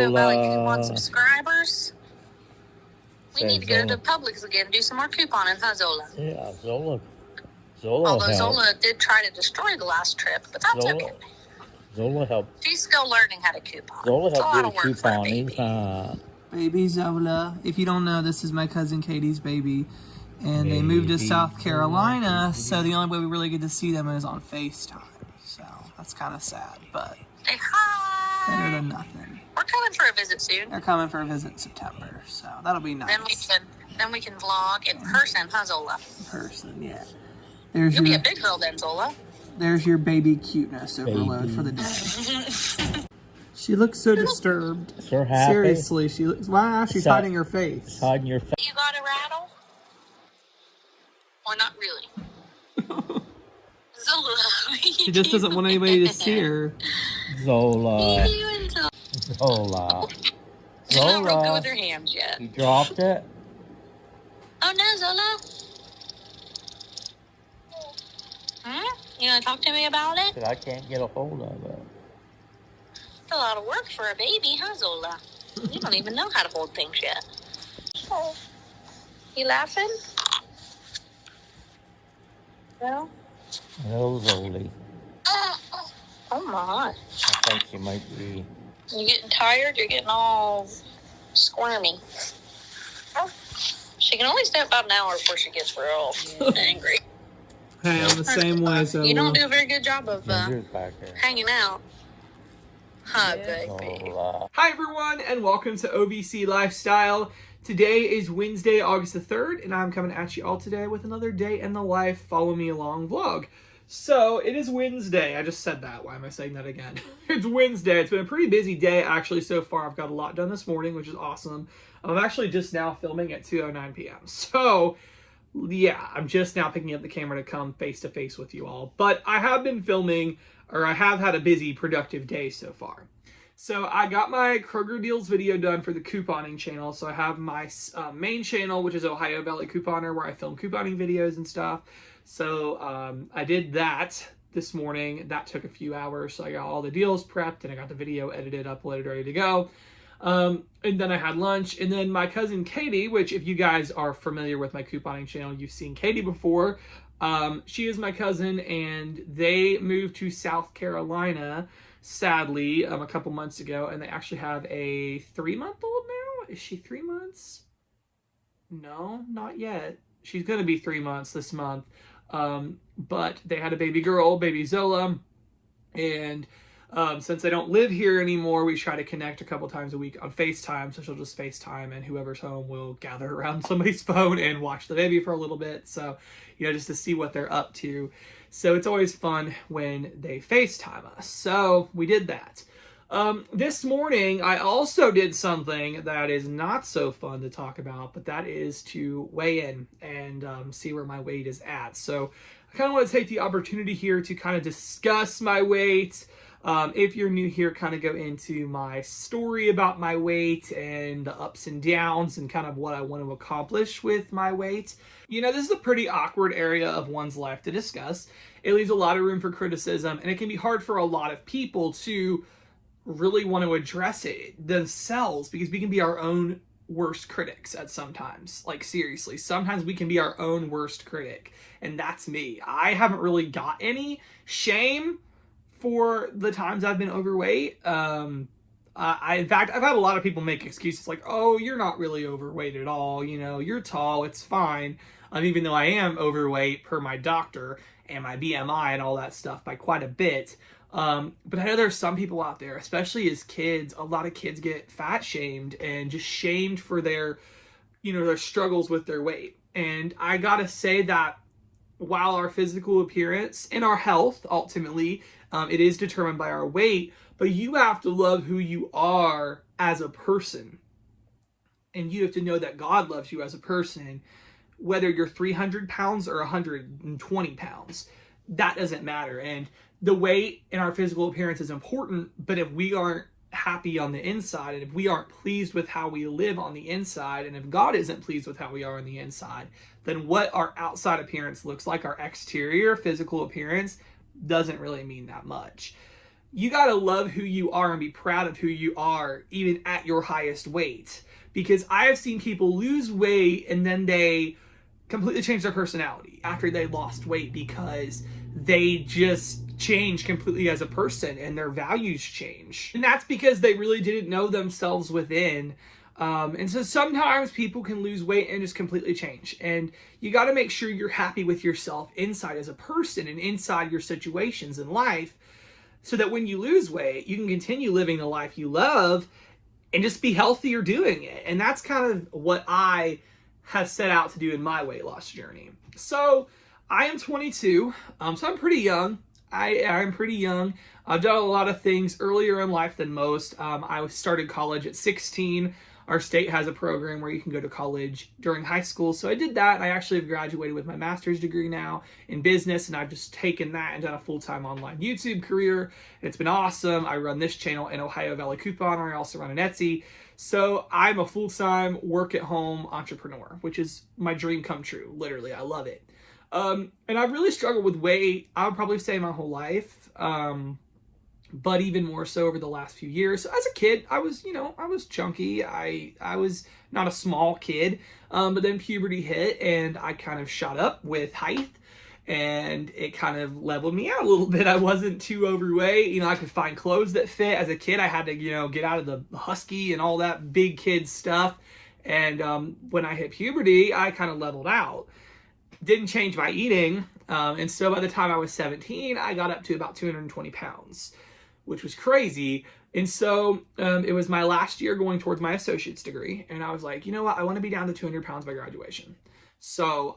about like coupon subscribers. We need to go Zola. to Publix again, do some more couponing, huh, Zola? Yeah, Zola Although helped. Zola did try to destroy the last trip, but that's okay. Zola helped. She's still learning how to coupon. Zola It's a helped lot do of the work for a couponing. baby. Baby Zola. If you don't know, this is my cousin Katie's baby. And they moved to South Carolina, so the only way we really get to see them is on FaceTime. So that's kind of sad, but Say hi. better than nothing. We're coming for a visit soon. They're coming for a visit in September, so that'll be nice. Then we can vlog in person, huh, Zola? In person, yeah. There's You'll be a big girl then, Zola. There's your baby cuteness overload for the day. She looks so disturbed. So happy. Seriously, she looks. Wow, she's hiding her face. Hiding your face. You got a rattle? Or not really? Zola. She just doesn't want anybody to see her. Zola. Zola. She's not real good with her hands yet. You dropped it? Oh no, Zola. You gonna talk to me about it? But I can't get a hold of it. It's a lot of work for a baby, huh, Zola? You don't even know how to hold things yet. You laughing? No? No, Zoli. Oh my. I think she might be. You getting tired? You're getting all squirmy. She can only stay about an hour before she gets real angry. Hey, I'm the same way, so you don't do a very good job of Back here. hanging out. Hi, baby. Zola. Hi everyone, and welcome to OVC Lifestyle. Today is Wednesday, August the 3rd, and I'm coming at you all today with another day in the life, follow me along vlog. So, it is Wednesday. I just said that. Why am I saying that again? It's Wednesday. It's been a pretty busy day, actually, so far. I've got a lot done this morning, which is awesome. I'm actually just now filming at 2:09 p.m. So, yeah, I'm just now picking up the camera to come face-to-face with you all. But I have been filming, or I have had a busy, productive day so far. So I got my Kroger Deals video done for the couponing channel. So I have my main channel, which is Ohio Valley Couponer, where I film couponing videos and stuff. So I did that this morning. That took a few hours. So I got all the deals prepped and I got the video edited, uploaded, ready to go. And then I had lunch. And then my cousin Katie, which if you guys are familiar with my couponing channel, you've seen Katie before. She is my cousin and they moved to South Carolina, sadly, a couple months ago. And they actually have a 3-month-old now. Is she 3 months? No, not yet. She's going to be 3 months this month. But they had a baby girl, baby Zola. And since I don't live here anymore, we try to connect a couple times a week on FaceTime. So she'll just FaceTime and whoever's home will gather around somebody's phone and watch the baby for a little bit. So, just to see what they're up to. So it's always fun when they FaceTime us. So we did that. This morning, I also did something that is not so fun to talk about, but that is to weigh in and see where my weight is at. So I kind of want to take the opportunity here to kind of discuss my weight. If you're new here, kind of go into my story about my weight and the ups and downs and kind of what I want to accomplish with my weight. This is a pretty awkward area of one's life to discuss. It leaves a lot of room for criticism, and it can be hard for a lot of people to really want to address it themselves because we can be our own worst critics at sometimes. Like, seriously, sometimes we can be our own worst critic, and that's me. I haven't really got any shame for the times I've been overweight. In fact, I've had a lot of people make excuses like, oh, you're not really overweight at all. You're tall. It's fine. Even though I am overweight per my doctor and my BMI and all that stuff by quite a bit. But I know there's some people out there, especially as kids, a lot of kids get fat shamed and just shamed for their struggles with their weight. And I gotta say that while our physical appearance and our health, ultimately, it is determined by our weight, but you have to love who you are as a person. And you have to know that God loves you as a person, whether you're 300 pounds or 120 pounds. That doesn't matter. And the weight and our physical appearance is important, but if we aren't happy on the inside, and if we aren't pleased with how we live on the inside, and if God isn't pleased with how we are on the inside, then what our outside appearance looks like, our exterior physical appearance, doesn't really mean that much. you got to love who you are and be proud of who you are, even at your highest weight. Because I have seen people lose weight and then they completely change their personality after they lost weight because they just change completely as a person and their values change. And that's because they really didn't know themselves within. And so sometimes people can lose weight and just completely change. And you got to make sure you're happy with yourself inside as a person and inside your situations in life, so that when you lose weight, you can continue living the life you love and just be healthier doing it. And that's kind of what I have set out to do in my weight loss journey. So I am 22, so I'm pretty young. I'm pretty young. I've done a lot of things earlier in life than most. I started college at 16. Our state has a program where you can go to college during high school. So I did that. I actually have graduated with my master's degree now in business, and I've just taken that and done a full-time online YouTube career. It's been awesome. I run this channel in Ohio Valley Coupon. I also run an Etsy. So I'm a full-time work-at-home entrepreneur, which is my dream come true. Literally, I love it. And I've really struggled with weight, I would probably say my whole life. But even more so over the last few years. So as a kid, I was chunky. I was not a small kid. But then puberty hit and I kind of shot up with height and it kind of leveled me out a little bit. I wasn't too overweight. I could find clothes that fit. As a kid, I had to, get out of the husky and all that big kid stuff. And when I hit puberty, I kind of leveled out. Didn't change my eating. And so by the time I was 17, I got up to about 220 pounds. Which was crazy. And so it was my last year going towards my associate's degree. And I was like, you know what? I want to be down to 200 pounds by graduation. So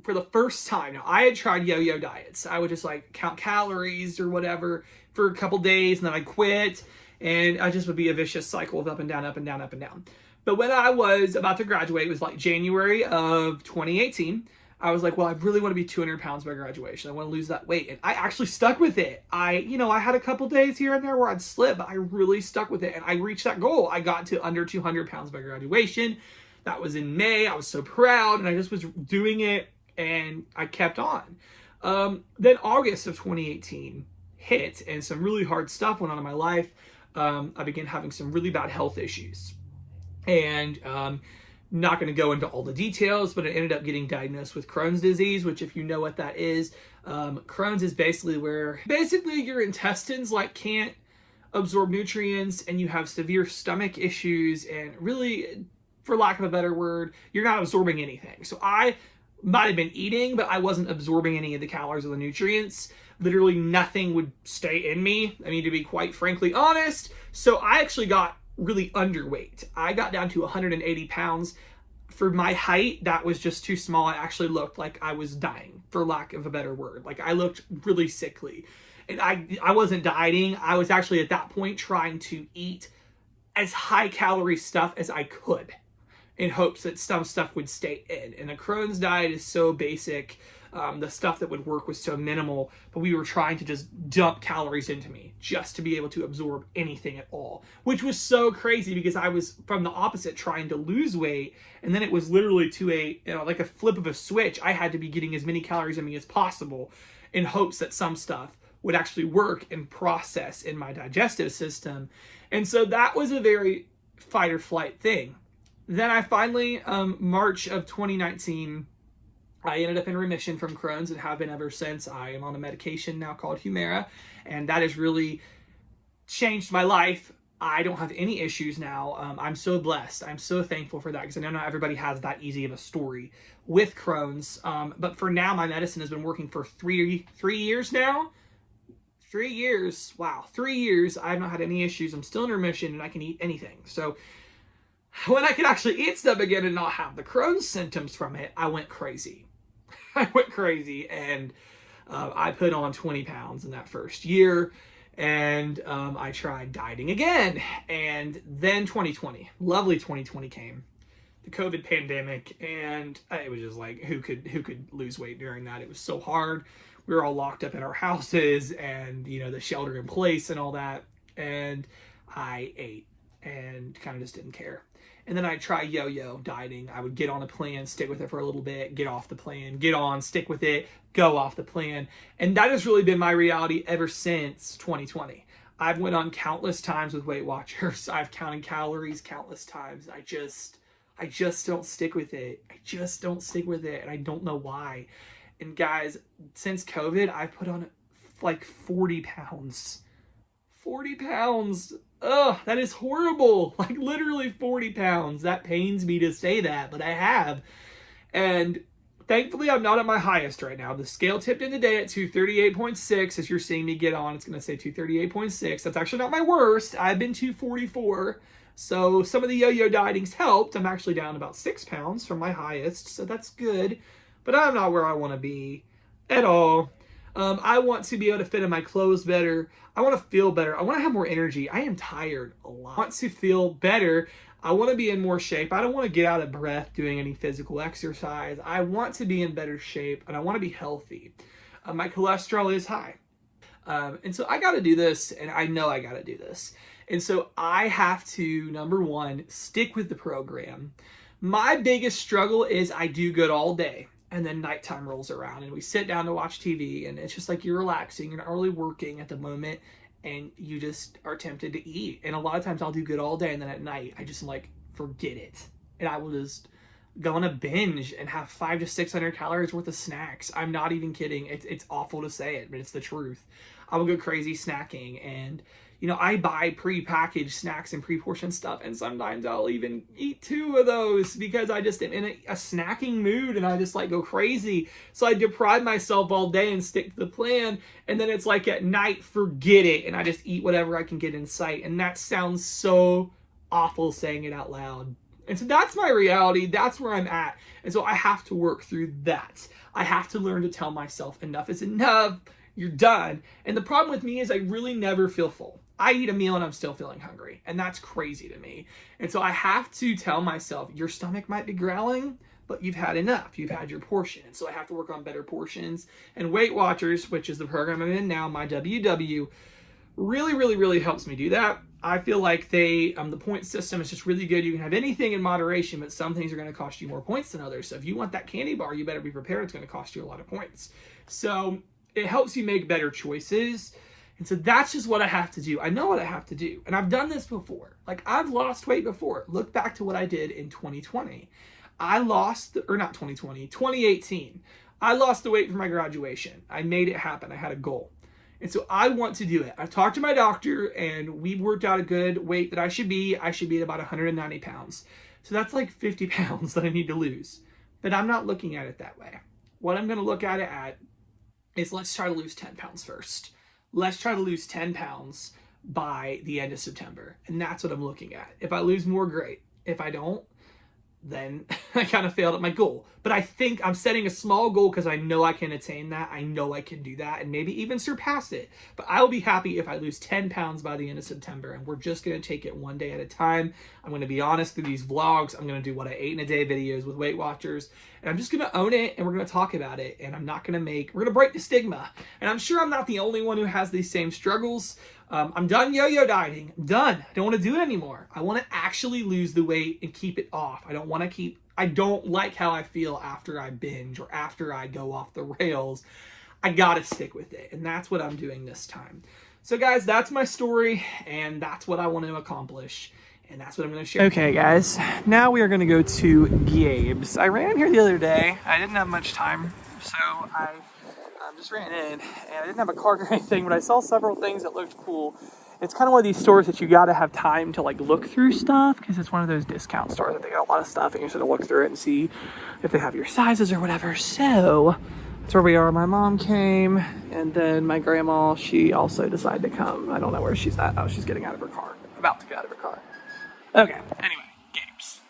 for the first time, now I had tried yo-yo diets. I would just like count calories or whatever for a couple days and then I'd quit. And I just would be a vicious cycle of up and down, up and down, up and down. But when I was about to graduate, it was like January of 2018. I was like, well, I really want to be 200 pounds by graduation. I want to lose that weight. And I actually stuck with it. I had a couple days here and there where I'd slip, but I really stuck with it. And I reached that goal. I got to under 200 pounds by graduation. That was in May. I was so proud and I just was doing it and I kept on. Then August of 2018 hit and some really hard stuff went on in my life. I began having some really bad health issues. And not going to go into all the details, but I ended up getting diagnosed with Crohn's disease, which if you know what that is, Crohn's is basically where your intestines can't absorb nutrients and you have severe stomach issues and really, for lack of a better word, you're not absorbing anything. So I might have been eating, but I wasn't absorbing any of the calories or the nutrients. Literally nothing would stay in me. I mean, to be quite frankly honest. So I actually got really underweight. I got down to 180 pounds. For my height, that was just too small. I actually looked like I was dying, for lack of a better word. Like I looked really sickly. And I wasn't dieting. I was actually at that point trying to eat as high calorie stuff as I could in hopes that some stuff would stay in. And the Crohn's diet is so basic. The stuff that would work was so minimal, but we were trying to just dump calories into me just to be able to absorb anything at all, which was so crazy because I was from the opposite trying to lose weight. And then it was literally to like a flip of a switch. I had to be getting as many calories in me as possible in hopes that some stuff would actually work and process in my digestive system. And so that was a very fight or flight thing. Then I finally, March of 2019, I ended up in remission from Crohn's and have been ever since. I am on a medication now called Humira, and that has really changed my life. I don't have any issues now. I'm so blessed. I'm so thankful for that because I know not everybody has that easy of a story with Crohn's. But for now, my medicine has been working for three years now. 3 years. Wow. 3 years. I have not had any issues. I'm still in remission and I can eat anything. So when I could actually eat stuff again and not have the Crohn's symptoms from it, I went crazy. I went crazy and I put on 20 pounds in that first year and I tried dieting again. And then 2020, lovely 2020 came, the COVID pandemic, and it was just like, who could lose weight during that? It was so hard. We were all locked up in our houses and, the shelter in place and all that. And I ate and kind of just didn't care. And then I'd try yo-yo dieting. I would get on a plan, stick with it for a little bit, get off the plan, get on, stick with it, go off the plan. And that has really been my reality ever since 2020. I've went on countless times with Weight Watchers. I've counted calories countless times. I just don't stick with it. I just don't stick with it, and I don't know why. And guys, since COVID, I've put on like 40 pounds. 40 pounds. Ugh, that is horrible. Like literally 40 pounds. That pains me to say that, but I have. And thankfully, I'm not at my highest right now. The scale tipped in today at 238.6. As you're seeing me get on, it's going to say 238.6. That's actually not my worst. I've been 244. So some of the yo-yo dieting's helped. I'm actually down about 6 pounds from my highest. So that's good. But I'm not where I want to be at all. I want to be able to fit in my clothes better. I want to feel better. I want to have more energy. I am tired a lot. I want to feel better. I want to be in more shape. I don't want to get out of breath doing any physical exercise. I want to be in better shape, and I want to be healthy. My cholesterol is high. And so I got to do this, and I know I got to do this. And so I have to, number one, stick with the program. My biggest struggle is I do good all day, and then nighttime rolls around, and we sit down to watch TV, and it's just like you're relaxing, you're not really working at the moment, and you just are tempted to eat. And a lot of times I'll do good all day, and then at night I just like forget it, and I will just go on a binge and have 500 to 600 calories worth of snacks. I'm not even kidding. It's awful to say it, but it's the truth. I will go crazy snacking, and you know, I buy pre-packaged snacks and pre-portioned stuff, and sometimes I'll even eat 2 of those because I just am in a snacking mood, and I just like go crazy. So I deprive myself all day and stick to the plan, and then it's like at night, forget it, and I just eat whatever I can get in sight. And that sounds so awful saying it out loud. And so that's my reality. That's where I'm at. And so I have to work through that. I have to learn to tell myself enough is enough. You're done. And the problem with me is I really never feel full. I eat a meal and I'm still feeling hungry, and that's crazy to me. And so I have to tell myself, your stomach might be growling, but you've had enough. You've had your portion. And so I have to work on better portions. And Weight Watchers, which is the program I'm in now, my WW, really helps me do that. I feel like the point system is just really good. You can have anything in moderation, but some things are going to cost you more points than others. So if you want that candy bar, you better be prepared. It's going to cost you a lot of points. So it helps you make better choices. And so that's just what I have to do. I know what I have to do. And I've done this before. Like, I've lost weight before. Look back to what I did in 2020. I lost, or not 2020, 2018. I lost the weight for my graduation. I made it happen. I had a goal. And so I want to do it. I talked to my doctor, and we worked out a good weight that I should be. I should be at about 190 pounds. So that's like 50 pounds that I need to lose. But I'm not looking at it that way. What I'm going to look at it at is, let's try to lose 10 pounds first. Let's try to lose 10 pounds by the end of September. And that's what I'm looking at. If I lose more, great. If I don't, then I kind of failed at my goal. But I think I'm setting a small goal because I know I can attain that. I know I can do that and maybe even surpass it. But I'll be happy if I lose 10 pounds by the end of September. And we're just going to take it one day at a time. I'm going to be honest through these vlogs. I'm going to do what I ate in a day videos with Weight Watchers. And I'm just going to own it, and we're going to talk about it. And I'm not going to we're going to break the stigma. And I'm sure I'm not the only one who has these same struggles. I'm done yo-yo dieting. I'm done. I don't want to do it anymore. I want to actually lose the weight and keep it off. I don't like how I feel after I binge or after I go off the rails. I gotta stick with it. And that's what I'm doing this time. So guys, that's my story, and that's what I want to accomplish. And that's what I'm going to share. Okay, guys. Now we are going to go to Gabe's. I ran here the other day. I didn't have much time, so I just ran in, and I didn't have a cart or anything, but I saw several things that looked cool. It's kind of one of these stores that you got to have time to like look through stuff, because it's one of those discount stores that they got a lot of stuff, and you're supposed to look through it and see if they have your sizes or whatever. So that's where we are. My mom came, and then my grandma, she also decided to come. I don't know where she's at. Oh, she's getting out of her car. About to get out of her car. Okay, anyway, Gabe's.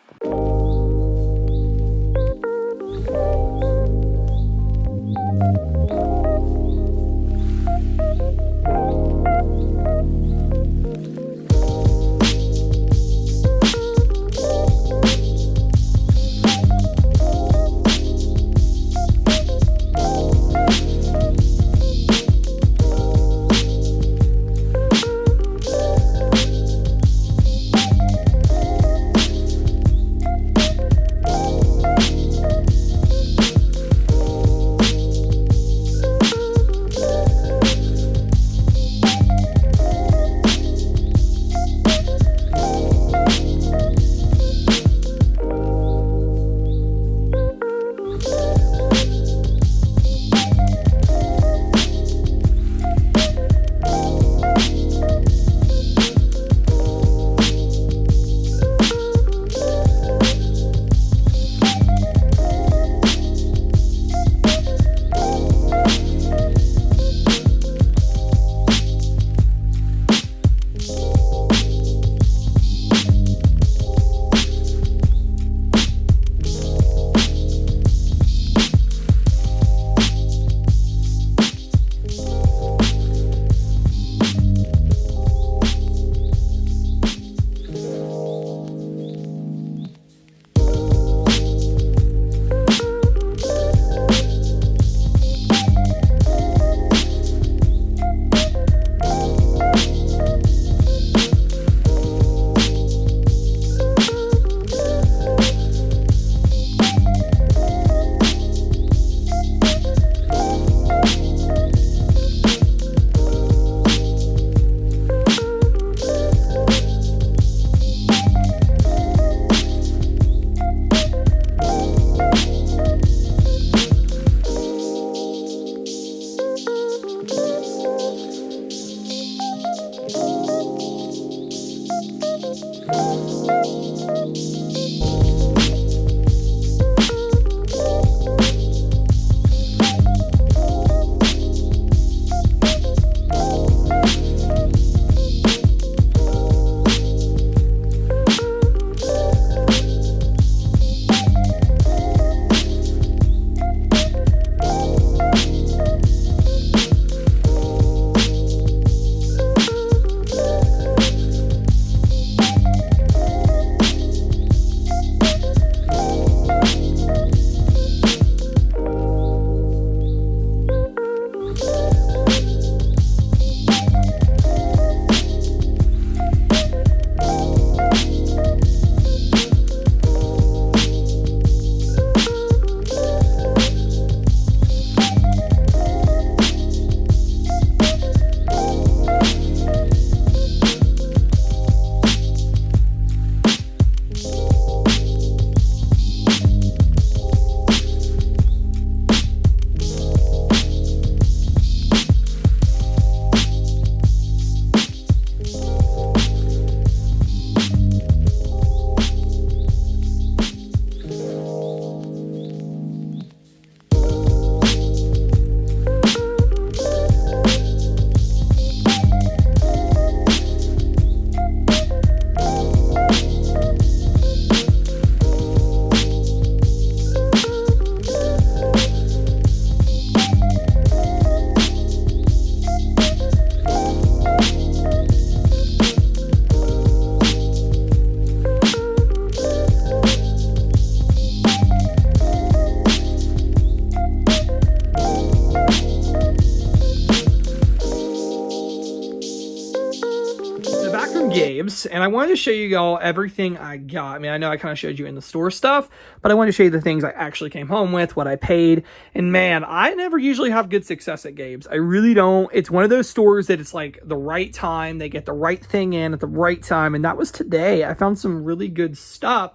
Gabe's, and I wanted to show you all everything I got. I mean, I know I kind of showed you in the store stuff, but I wanted to show you the things I actually came home with, what I paid. And man, I never usually have good success at Gabe's. I really don't. It's one of those stores that it's like the right time. They get the right thing in at the right time. And that was today. I found some really good stuff.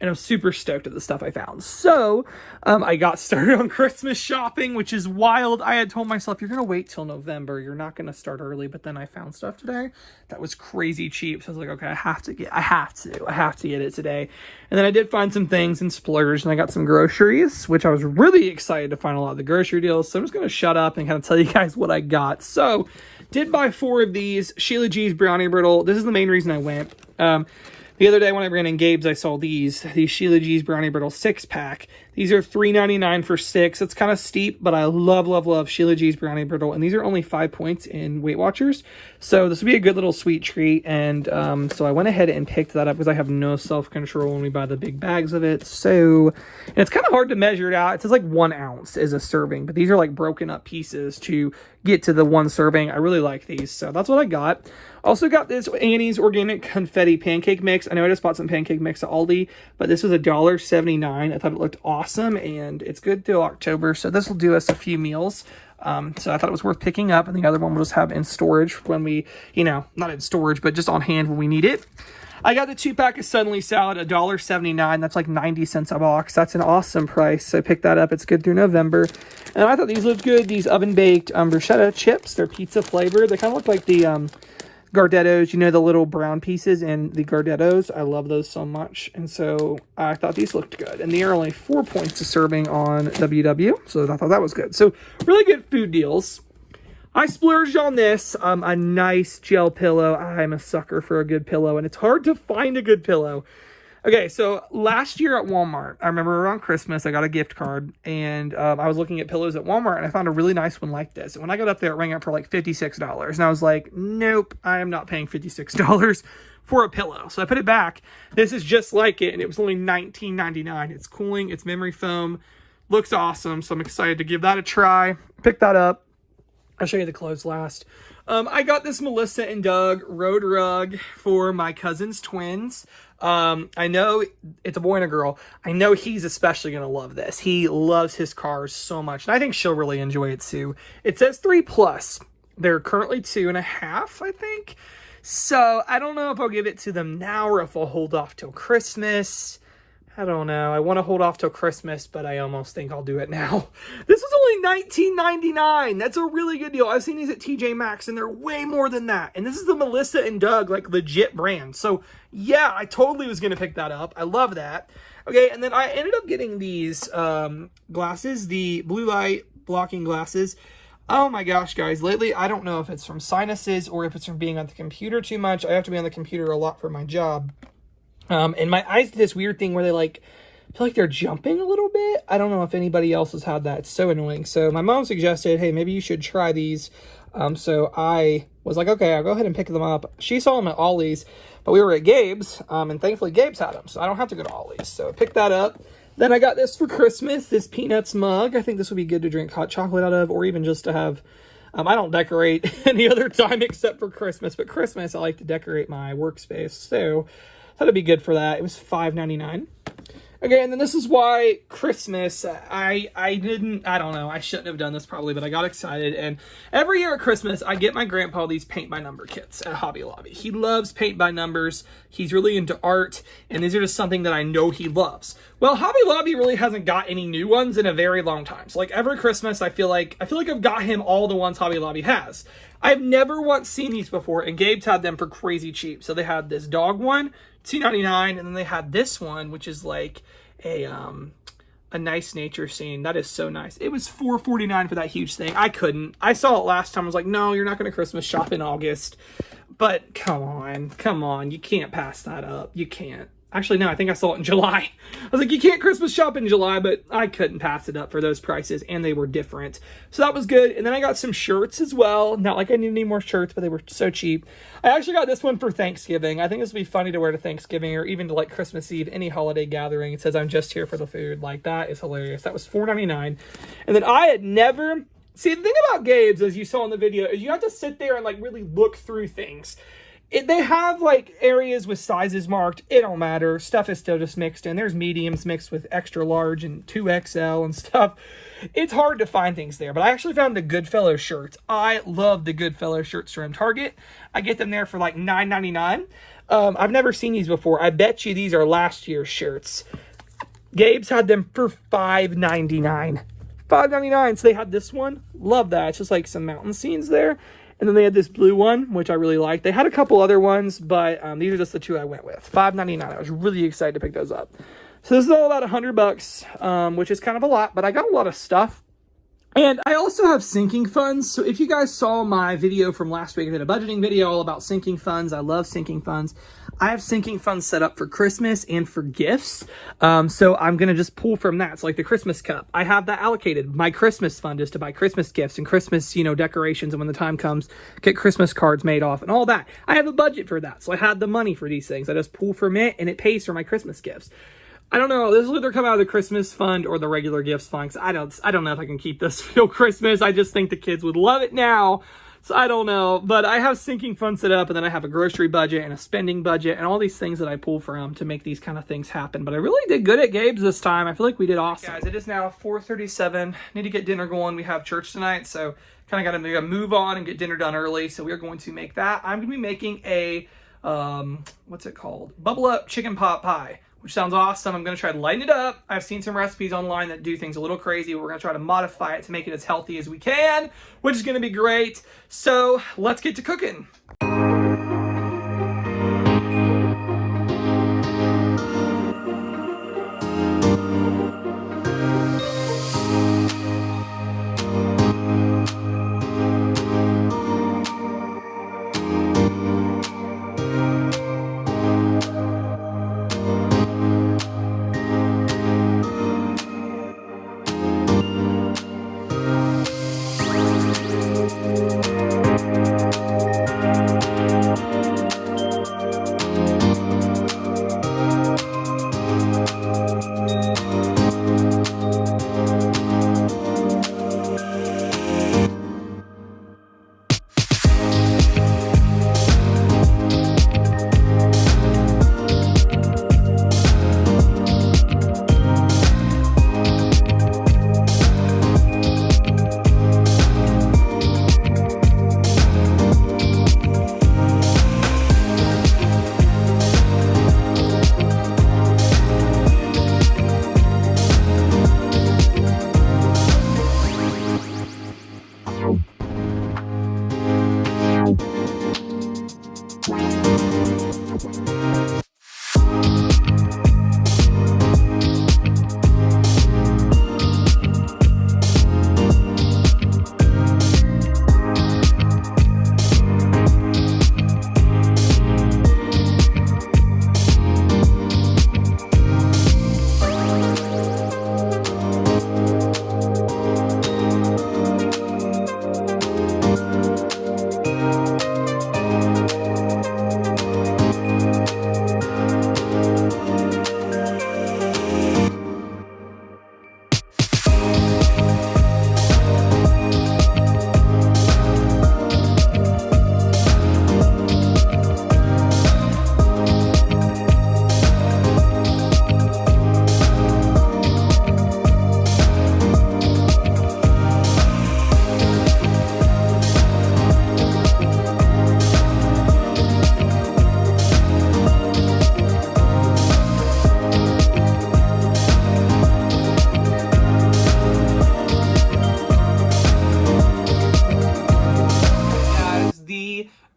And I'm super stoked at the stuff I found. So, I got started on Christmas shopping, which is wild. I had told myself, you're going to wait till November. You're not going to start early. But then I found stuff today that was crazy cheap. So I was like, okay, I have to get it today. And then I did find some things and splurge. And I got some groceries, which I was really excited to find a lot of the grocery deals. So I'm just going to shut up and kind of tell you guys what I got. So, did buy 4 of these Sheila G's Brownie Brittle. This is the main reason I went. The other day when I ran in Gabe's, I saw these Sheila G's Brownie Brittle 6-pack. These are $3.99 for 6. It's kind of steep, but I love Sheila G's Brownie Brittle. And these are only 5 points in Weight Watchers. So this would be a good little sweet treat. And so I went ahead and picked that up because I have no self-control when we buy the big bags of it. So, and it's kind of hard to measure it out. It says like 1 ounce is a serving, but these are like broken up pieces to get to the 1 serving. I really like these. So that's what I got. Also got this Annie's Organic Confetti Pancake Mix. I know I just bought some pancake mix at Aldi, but this was $1.79. I thought it looked awesome, and it's good till October, so this will do us a few meals. So I thought it was worth picking up, and the other one we'll just have in storage when we, not in storage, but just on hand when we need it. I got the 2-pack of Suddenly Salad, $1.79. That's like 90 cents a box. That's an awesome price. So I picked that up. It's good through November. And I thought these looked good. These oven-baked bruschetta chips. They're pizza flavored. They kind of look like the Gardettos, the little brown pieces in the Gardettos. I love those so much. And so I thought these looked good. And they are only 4 points a serving on WW. So I thought that was good. So really good food deals. I splurged on this, a nice gel pillow. I'm a sucker for a good pillow, and it's hard to find a good pillow. Okay, so last year at Walmart, I remember around Christmas, I got a gift card, and I was looking at pillows at Walmart, and I found a really nice one like this. And when I got up there, it rang up for like $56, and I was like, nope, I am not paying $56 for a pillow. So I put it back. This is just like it, and it was only $19.99. It's cooling, it's memory foam, looks awesome, so I'm excited to give that a try. Pick that up. I'll show you the clothes last. I got this Melissa and Doug road rug for my cousin's twins. I know it's a boy and a girl. I know he's especially going to love this. He loves his cars so much. And I think she'll really enjoy it too. It says 3+. They're currently 2.5, I think. So I don't know if I'll give it to them now or if I'll hold off till Christmas. I don't know. I want to hold off till Christmas, but I almost think I'll do it now. This was only $19.99. That's a really good deal. I've seen these at TJ Maxx, and they're way more than that. And this is the Melissa and Doug, like, legit brand. So, yeah, I totally was going to pick that up. I love that. Okay, and then I ended up getting these glasses, the blue light blocking glasses. Oh my gosh, guys. Lately, I don't know if it's from sinuses or if it's from being on the computer too much. I have to be on the computer a lot for my job. And my eyes do this weird thing where they feel like they're jumping a little bit. I don't know if anybody else has had that. It's so annoying. So my mom suggested, hey, maybe you should try these. So I was like, okay, I'll go ahead and pick them up. She saw them at Ollie's, but we were at Gabe's, and thankfully Gabe's had them, so I don't have to go to Ollie's. So I picked that up. Then I got this for Christmas, this Peanuts mug. I think this would be good to drink hot chocolate out of, or even just to have. I don't decorate any other time except for Christmas, but Christmas I like to decorate my workspace. So that'd be good for that. It was $5.99. Okay, and then this is why Christmas, I don't know, I shouldn't have done this probably, but I got excited. And every year at Christmas, I get my grandpa these paint by number kits at Hobby Lobby. He loves paint by numbers. He's really into art, and these are just something that I know he loves. Well, Hobby Lobby really hasn't got any new ones in a very long time. So like every Christmas, I feel like I've got him all the ones Hobby Lobby has. I've never once seen these before, and Gabe's had them for crazy cheap. So they had this dog one, $2.99, and then they had this one, which is like a nice nature scene. That is so nice. It was $4.49 for that huge thing. I saw it last time. I was like, no, you're not going to Christmas shop in August. But come on. You can't pass that up. You can't. Actually, no, I think I saw it in July. I was like, you can't Christmas shop in July, but I couldn't pass it up for those prices, and they were different. So that was good. And then I got some shirts as well. Not like I need any more shirts, but they were so cheap. I actually got this one for Thanksgiving. I think this would be funny to wear to Thanksgiving or even to like Christmas Eve, any holiday gathering. It says, I'm just here for the food. Like, that is hilarious. That was $4.99. And then I had never... See, the thing about Gabe's, as you saw in the video, is you have to sit there and like really look through things. They have like areas with sizes marked. It don't matter. Stuff is still just mixed in. There's mediums mixed with extra large and 2XL and stuff. It's hard to find things there, but I actually found the Goodfellow shirts. I love the Goodfellow shirts from Target. I get them there for like $9.99. I've never seen these before. I bet you these are last year's shirts. Gabe's had them for $5.99. $5.99. So they had this one. Love that. It's just like some mountain scenes there. And then they had this blue one, which I really liked. They had a couple other ones, but these are just the two I went with. $5.99. I was really excited to pick those up. So this is all about $100, which is kind of a lot, but I got a lot of stuff. And I also have sinking funds. So if you guys saw my video from last week, I did a budgeting video all about sinking funds. I love sinking funds. I have sinking funds set up for Christmas and for gifts. So I'm going to just pull from that. So like the Christmas cup, I have that allocated. My Christmas fund is to buy Christmas gifts and Christmas, decorations. And when the time comes, get Christmas cards made off and all that. I have a budget for that. So I had the money for these things. I just pull from it and it pays for my Christmas gifts. I don't know. This will either come out of the Christmas fund or the regular gifts fund. I don't know if I can keep this till Christmas. I just think the kids would love it now. So I don't know. But I have sinking funds set up, and then I have a grocery budget and a spending budget and all these things that I pull from to make these kind of things happen. But I really did good at Gabe's this time. I feel like we did awesome. Guys, it is now 4:37. Need to get dinner going. We have church tonight, so kind of got to move on and get dinner done early. So we are going to make that. I'm going to be making a, what's it called? Bubbleup chicken pot pie, which sounds awesome. I'm going to try to lighten it up. I've seen some recipes online that do things a little crazy. We're going to try to modify it to make it as healthy as we can, which is going to be great. So let's get to cooking.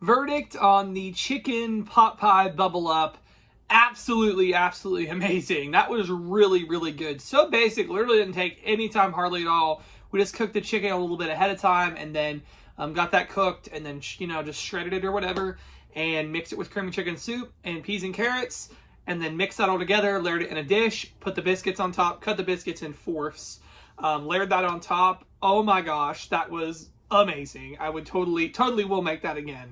Verdict on the chicken pot pie Bubbleup, absolutely amazing. That was really good. So basic, literally didn't take any time hardly at all. We just cooked the chicken a little bit ahead of time and then got that cooked and then just shredded it or whatever and mixed it with creamy chicken soup and peas and carrots and then mixed that all together, layered it in a dish, put the biscuits on top, cut the biscuits in fourths, layered that on top. Oh my gosh, that was amazing. I would totally will make that again.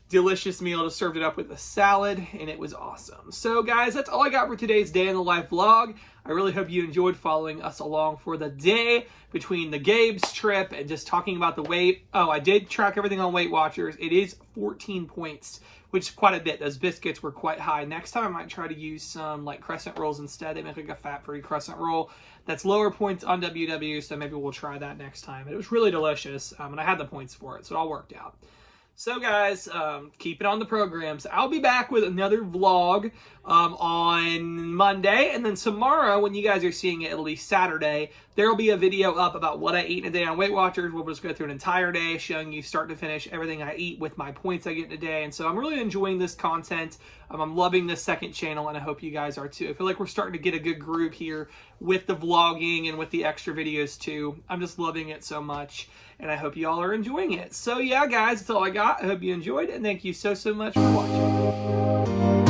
delicious meal. Just served it up with a salad, and it was awesome. So guys, that's all I got for today's day in the life vlog. I really hope you enjoyed following us along for the day between the Gabe's trip and just talking about the weight. Oh, I did track everything on Weight Watchers. It is 14 points, which is quite a bit. Those biscuits were quite high. Next time I might try to use some like crescent rolls instead. They make like a fat-free crescent roll that's lower points on WW, so maybe we'll try that next time. It was really delicious, and I had the points for it, so it all worked out. So guys, keep it on the programs. I'll be back with another vlog on Monday, and then tomorrow, when you guys are seeing it, at least Saturday, there will be a video up about what I eat in a day on Weight Watchers. We'll just go through an entire day showing you start to finish everything I eat with my points I get in a day. And so I'm really enjoying this content. I'm loving this second channel, and I hope you guys are too. I feel like we're starting to get a good group here with the vlogging and with the extra videos too. I'm just loving it so much, and I hope you all are enjoying it. So yeah, guys, that's all I got. I hope you enjoyed, and thank you so much for watching.